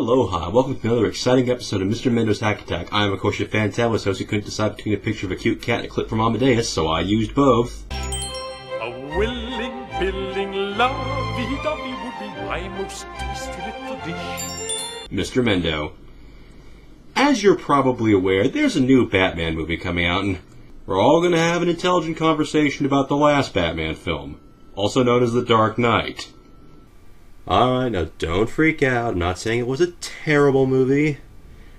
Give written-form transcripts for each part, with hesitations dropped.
Aloha, welcome to another exciting episode of Mr. Mendo's Hack Attack. I am, of course, your fantabulous host who couldn't decide between a picture of a cute cat and a clip from Amadeus, so I used both. A willing, billing, lovey-dovey would be my most tasty little dish. Mr. Mendo. As you're probably aware, there's a new Batman movie coming out, and we're all going to have an intelligent conversation about the last Batman film, also known as The Dark Knight. Alright, now don't freak out. I'm not saying it was a terrible movie.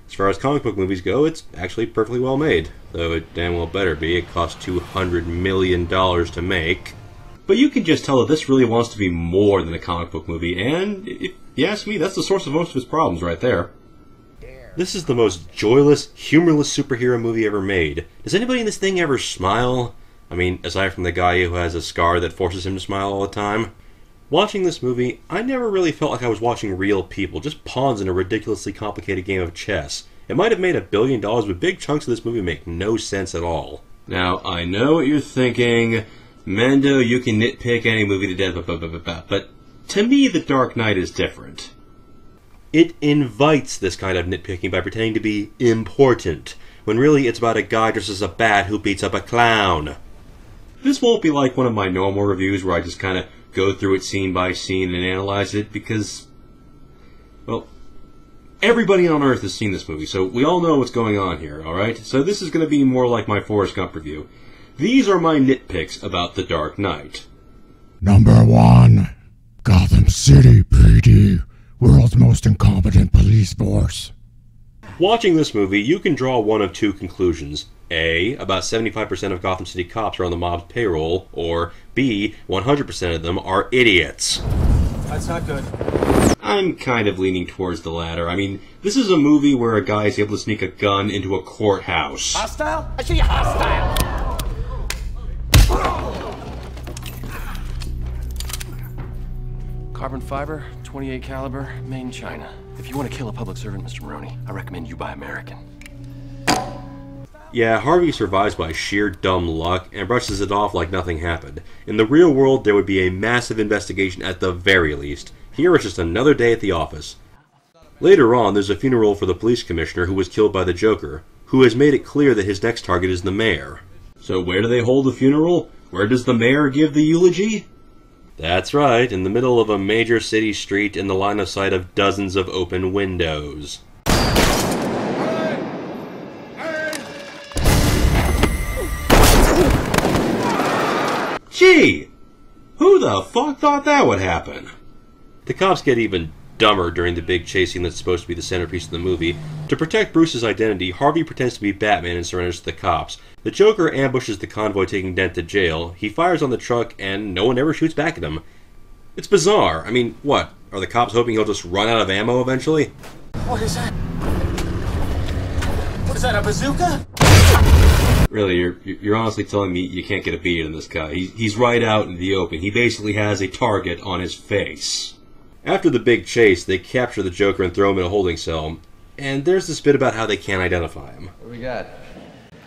As far as comic book movies go, it's actually perfectly well made. Though it damn well better be. It cost $200 million to make. But you can just tell that this really wants to be more than a comic book movie, and if you ask me, that's the source of most of its problems right there. This is the most joyless, humorless superhero movie ever made. Does anybody in this thing ever smile? I mean, aside from the guy who has a scar that forces him to smile all the time. Watching this movie, I never really felt like I was watching real people, just pawns in a ridiculously complicated game of chess. It might have made $1 billion, but big chunks of this movie make no sense at all. Now, I know what you're thinking. Mendo, you can nitpick any movie to death, but to me, The Dark Knight is different. It invites this kind of nitpicking by pretending to be important, when really it's about a guy dressed as a bat who beats up a clown. This won't be like one of my normal reviews where I just kind of go through it scene by scene and analyze it because, well, everybody on Earth has seen this movie, so we all know what's going on here, alright? So this is going to be more like my Forrest Gump review. These are my nitpicks about The Dark Knight. Number 1. Gotham City PD, world's most incompetent police force. Watching this movie, you can draw one of two conclusions. A, about 75% of Gotham City cops are on the mob's payroll, or B, 100% of them are idiots. That's not good. I'm kind of leaning towards the latter. I mean, this is a movie where a guy is able to sneak a gun into a courthouse. Hostile? I see you hostile! Carbon fiber, 28 caliber, made in China. If you want to kill a public servant, Mr. Maroney, I recommend you buy American. Yeah, Harvey survives by sheer dumb luck and brushes it off like nothing happened. In the real world, there would be a massive investigation at the very least. Here it's just another day at the office. Later on, there's a funeral for the police commissioner who was killed by the Joker, who has made it clear that his next target is the mayor. So where do they hold the funeral? Where does the mayor give the eulogy? That's right, in the middle of a major city street in the line of sight of dozens of open windows. Gee! Who the fuck thought that would happen? The cops get even dumber during the big chase scene that's supposed to be the centerpiece of the movie. To protect Bruce's identity, Harvey pretends to be Batman and surrenders to the cops. The Joker ambushes the convoy taking Dent to jail. He fires on the truck, and no one ever shoots back at him. It's bizarre. I mean, what? Are the cops hoping he'll just run out of ammo eventually? What is that? What is that, a bazooka? Really, you're honestly telling me you can't get a beat on this guy. He's right out in the open. He basically has a target on his face. After the big chase, they capture the Joker and throw him in a holding cell. And there's this bit about how they can't identify him. What do we got?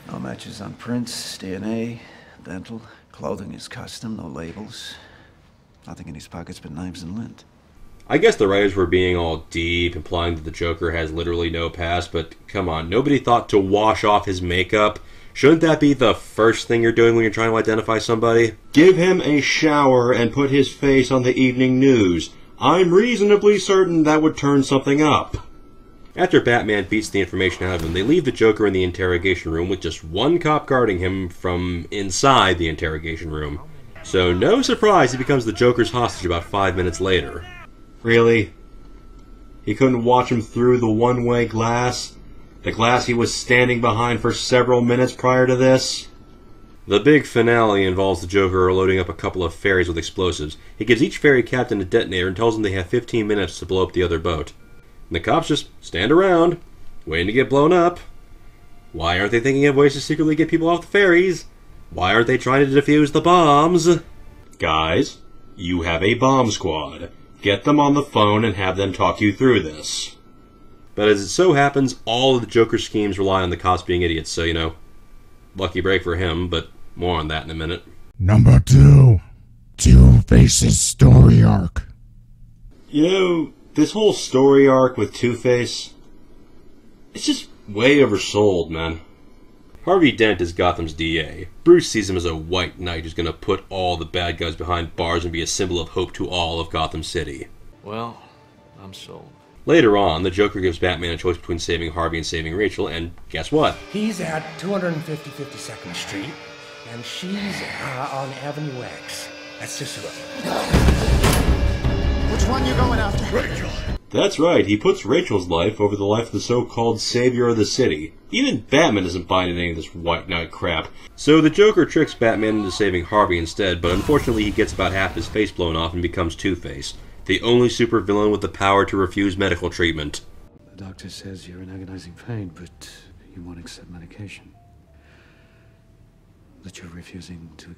No matches on prints, DNA, dental, clothing is custom, no labels. Nothing in his pockets but knives and lint. I guess the writers were being all deep, implying that the Joker has literally no past, but come on, nobody thought to wash off his makeup. Shouldn't that be the first thing you're doing when you're trying to identify somebody? Give him a shower and put his face on the evening news. I'm reasonably certain that would turn something up. After Batman beats the information out of him, they leave the Joker in the interrogation room with just one cop guarding him from inside the interrogation room. So no surprise he becomes the Joker's hostage about 5 minutes later. Really? He couldn't watch him through the one-way glass? The glass he was standing behind for several minutes prior to this? The big finale involves the Joker loading up a couple of ferries with explosives. He gives each ferry captain a detonator and tells them they have 15 minutes to blow up the other boat. And the cops just stand around, waiting to get blown up. Why aren't they thinking of ways to secretly get people off the ferries? Why aren't they trying to defuse the bombs? Guys, you have a bomb squad. Get them on the phone and have them talk you through this. But as it so happens, all of the Joker's schemes rely on the cops being idiots, so, you know, lucky break for him, but more on that in a minute. Number 2. Two-Face's story arc. You know, this whole story arc with Two-Face, it's just way oversold, man. Harvey Dent is Gotham's DA. Bruce sees him as a white knight who's gonna put all the bad guys behind bars and be a symbol of hope to all of Gotham City. Well, I'm sold. Later on, the Joker gives Batman a choice between saving Harvey and saving Rachel, and guess what? He's at 250 52nd Street, and she's on Avenue X. That's just who. Which one you going after? Rachel. That's right, he puts Rachel's life over the life of the so-called savior of the city. Even Batman isn't buying any of this white knight crap. So the Joker tricks Batman into saving Harvey instead, but unfortunately he gets about half his face blown off and becomes Two-Face, the only supervillain with the power to refuse medical treatment. The doctor says you're in agonizing pain, but you won't accept medication. That you're refusing to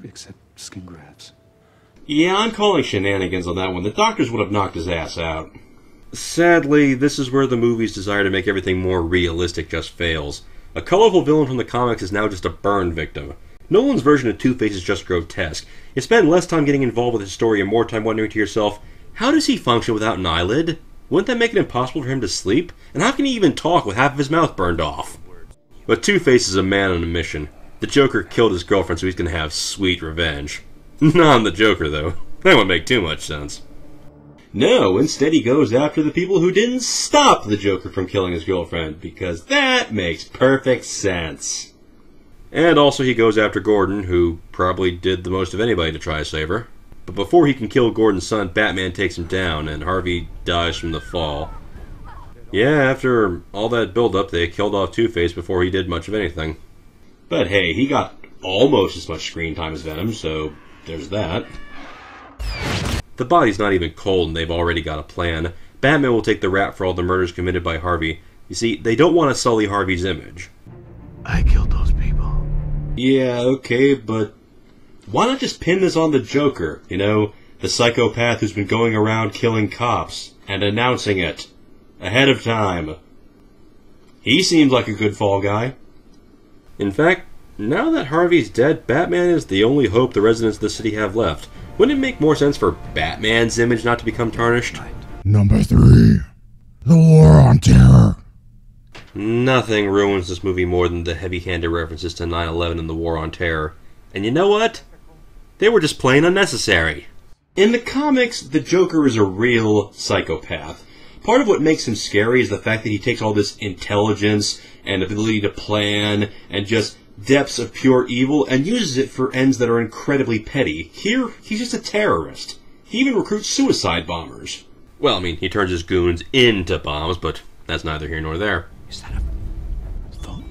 accept skin grafts. Yeah, I'm calling shenanigans on that one. The doctors would have knocked his ass out. Sadly, this is where the movie's desire to make everything more realistic just fails. A colorful villain from the comics is now just a burn victim. Nolan's version of Two-Face is just grotesque. You spend less time getting involved with his story and more time wondering to yourself, how does he function without an eyelid? Wouldn't that make it impossible for him to sleep? And how can he even talk with half of his mouth burned off? But Two-Face is a man on a mission. The Joker killed his girlfriend, so he's gonna have sweet revenge. Not the Joker, though. That wouldn't make too much sense. No, instead he goes after the people who didn't stop the Joker from killing his girlfriend, because that makes perfect sense. And also he goes after Gordon, who probably did the most of anybody to try to save her. But before he can kill Gordon's son, Batman takes him down, and Harvey dies from the fall. Yeah, after all that build-up, they killed off Two-Face before he did much of anything. But hey, he got almost as much screen time as Venom, so there's that. The body's not even cold and they've already got a plan. Batman will take the rap for all the murders committed by Harvey. You see, they don't want to sully Harvey's image. I killed those people. Yeah, okay, but why not just pin this on the Joker? You know, the psychopath who's been going around killing cops and announcing it ahead of time. He seems like a good fall guy. In fact, now that Harvey's dead, Batman is the only hope the residents of the city have left. Wouldn't it make more sense for Batman's image not to become tarnished? Number 3. The War on Terror. Nothing ruins this movie more than the heavy-handed references to 9/11 and the War on Terror. And you know what? They were just plain unnecessary. In the comics, the Joker is a real psychopath. Part of what makes him scary is the fact that he takes all this intelligence and ability to plan and just depths of pure evil and uses it for ends that are incredibly petty. Here, he's just a terrorist. He even recruits suicide bombers. Well, I mean, he turns his goons into bombs, but that's neither here nor there. Is that a phone?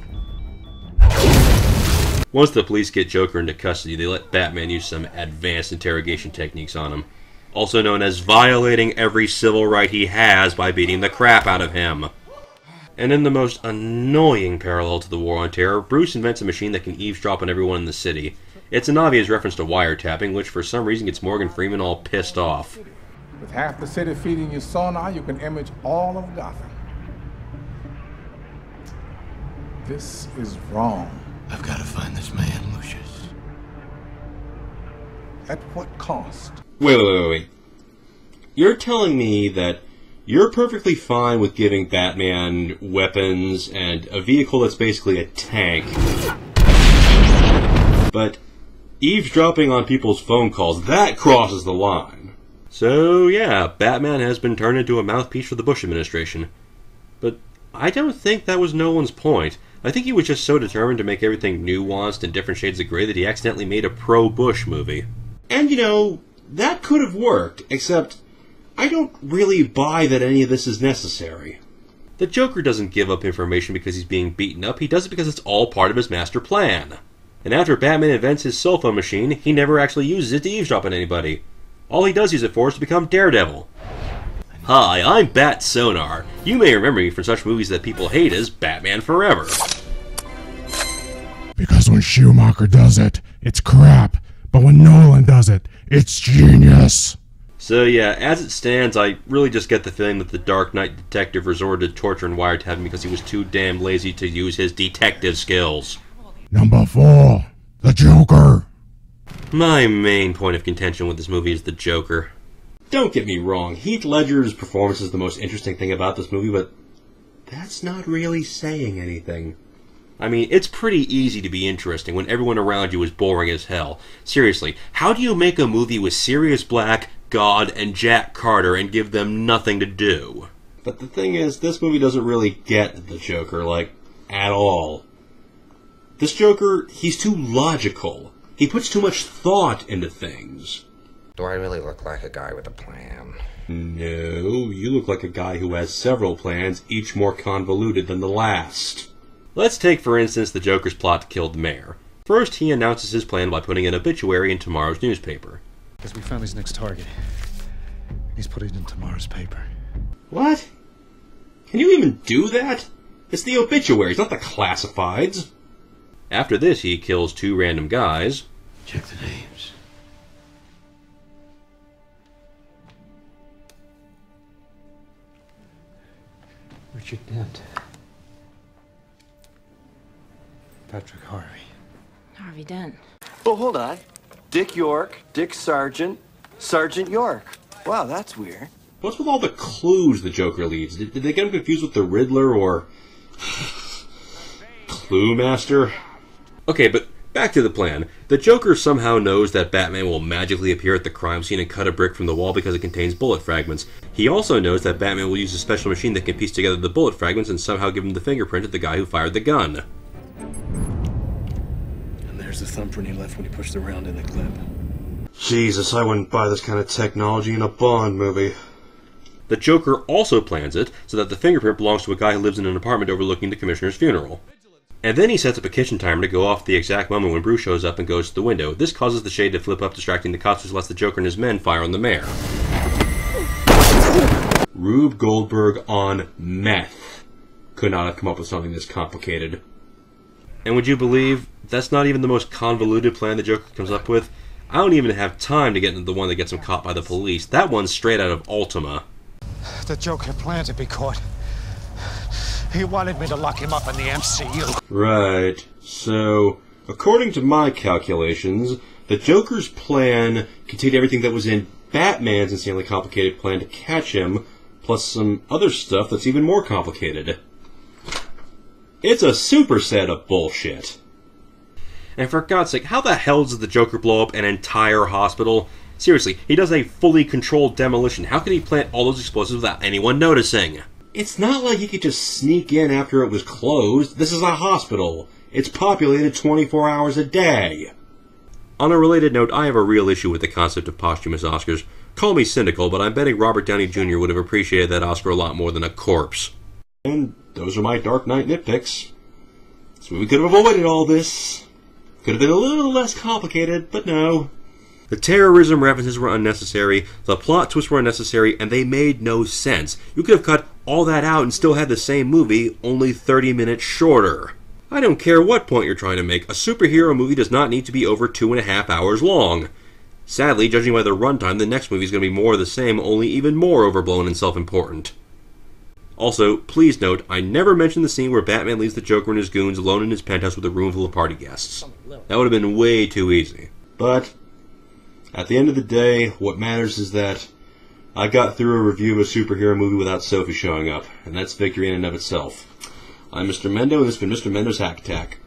Once the police get Joker into custody, they let Batman use some advanced interrogation techniques on him, also known as violating every civil right he has by beating the crap out of him. And in the most annoying parallel to the War on Terror, Bruce invents a machine that can eavesdrop on everyone in the city. It's an obvious reference to wiretapping, which for some reason gets Morgan Freeman all pissed off. With half the city feeding you sonar, you can image all of Gotham. This is wrong. I've got to find this man, Lucius. At what cost? Wait. You're telling me that you're perfectly fine with giving Batman weapons and a vehicle that's basically a tank, but eavesdropping on people's phone calls, that crosses the line. So yeah, Batman has been turned into a mouthpiece for the Bush administration. But I don't think that was Nolan's point. I think he was just so determined to make everything nuanced and different shades of gray that he accidentally made a pro-Bush movie. And you know, that could have worked, except I don't really buy that any of this is necessary. The Joker doesn't give up information because he's being beaten up, he does it because it's all part of his master plan. And after Batman invents his cell phone machine, he never actually uses it to eavesdrop on anybody. All he does use it for is to become Daredevil. Hi, I'm Bat Sonar. You may remember me from such movies that people hate as Batman Forever. Because when Schumacher does it, it's crap. But when Nolan does it, it's genius. So yeah, as it stands, I really just get the feeling that the Dark Knight detective resorted to torture and wiretapping because he was too damn lazy to use his detective skills. Number 4. The Joker. My main point of contention with this movie is the Joker. Don't get me wrong, Heath Ledger's performance is the most interesting thing about this movie, but that's not really saying anything. I mean, it's pretty easy to be interesting when everyone around you is boring as hell. Seriously, how do you make a movie with Sirius Black, God, and Jack Carter and give them nothing to do? But the thing is, this movie doesn't really get the Joker, like, at all. This Joker, he's too logical. He puts too much thought into things. Do I really look like a guy with a plan? No, you look like a guy who has several plans, each more convoluted than the last. Let's take, for instance, the Joker's plot to kill the mayor. First, he announces his plan by putting an obituary in tomorrow's newspaper. Because we found his next target. He's put it in tomorrow's paper. What? Can you even do that? It's the obituaries, not the classifieds. After this, he kills 2 random guys. Check the names. Richard Dent. Patrick Harvey. Harvey Dent. Oh, hold on. Dick York, Dick Sargent, Sergeant York. Wow, that's weird. What's with all the clues the Joker leaves? Did they get him confused with the Riddler or Clue Master? Okay, but back to the plan. The Joker somehow knows that Batman will magically appear at the crime scene and cut a brick from the wall because it contains bullet fragments. He also knows that Batman will use a special machine that can piece together the bullet fragments and somehow give him the fingerprint of the guy who fired the gun. And there's the thumbprint he left when he pushed the round in the clip. Jesus, I wouldn't buy this kind of technology in a Bond movie. The Joker also plans it so that the fingerprint belongs to a guy who lives in an apartment overlooking the Commissioner's funeral. And then he sets up a kitchen timer to go off the exact moment when Bruce shows up and goes to the window. This causes the shade to flip up, distracting the cops, which lets the Joker and his men fire on the mayor. Rube Goldberg on meth could not have come up with something this complicated. And would you believe that's not even the most convoluted plan the Joker comes up with? I don't even have time to get into the one that gets him caught by the police. That one's straight out of Ultima. The Joker planned to be caught. He wanted me to lock him up in the MCU. Right. So, according to my calculations, the Joker's plan contained everything that was in Batman's insanely complicated plan to catch him, plus some other stuff that's even more complicated. It's a superset of bullshit. And for God's sake, how the hell does the Joker blow up an entire hospital? Seriously, he does a fully controlled demolition. How could he plant all those explosives without anyone noticing? It's not like he could just sneak in after it was closed. This is a hospital. It's populated 24 hours a day. On a related note, I have a real issue with the concept of posthumous Oscars. Call me cynical, but I'm betting Robert Downey Jr. would have appreciated that Oscar a lot more than a corpse. And those are my Dark Knight nitpicks. This movie could have avoided all this. Could have been a little less complicated, but no. The terrorism references were unnecessary, the plot twists were unnecessary, and they made no sense. You could have cut all that out and still had the same movie, only 30 minutes shorter. I don't care what point you're trying to make, a superhero movie does not need to be over 2.5 hours long. Sadly, judging by the runtime, the next movie is going to be more of the same, only even more overblown and self-important. Also, please note, I never mentioned the scene where Batman leaves the Joker and his goons alone in his penthouse with a room full of party guests. That would have been way too easy. But at the end of the day, what matters is that I got through a review of a superhero movie without Sophie showing up, and that's victory in and of itself. I'm Mr. Mendo, and this has been Mr. Mendo's Hack Attack.